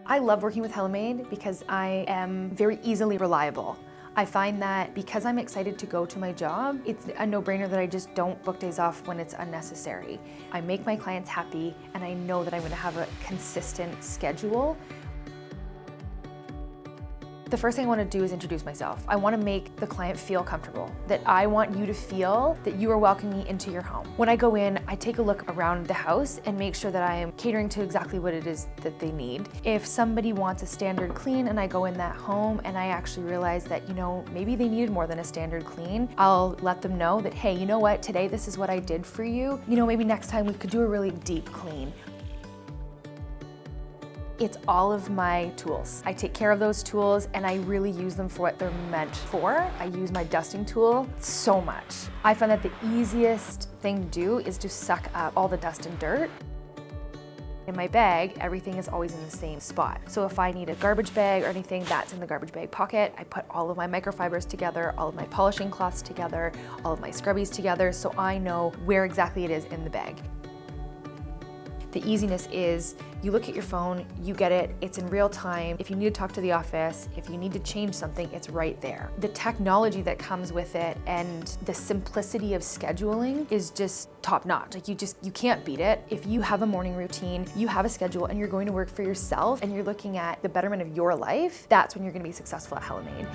I love working with Hellamaid because I am very easily reliable. I find that because I'm excited to go to my job, it's a no-brainer that I just don't book days off when it's unnecessary. I make my clients happy and I know that I'm going to have a consistent schedule. The first thing I want to do is introduce myself. I want to make the client feel comfortable, that I want you to feel that you are welcoming me into your home. When I go in, I take a look around the house and make sure that I am catering to exactly what it is that they need. If somebody wants a standard clean and I go in that home and I actually realize that, maybe they needed more than a standard clean, I'll let them know that, hey, you know what, today this is what I did for you. Maybe next time we could do a really deep clean. It's all of my tools. I take care of those tools and I really use them for what they're meant for. I use my dusting tool so much. I find that the easiest thing to do is to suck up all the dust and dirt. In my bag, everything is always in the same spot. So if I need a garbage bag or anything, that's in the garbage bag pocket. I put all of my microfibers together, all of my polishing cloths together, all of my scrubbies together, so I know where exactly it is in the bag. The easiness is you look at your phone, you get it, it's in real time. If you need to talk to the office, if you need to change something, it's right there. The technology that comes with it and the simplicity of scheduling is just top notch. You can't beat it. If you have a morning routine, you have a schedule and you're going to work for yourself and you're looking at the betterment of your life, that's when you're going to be successful at Hellamaid.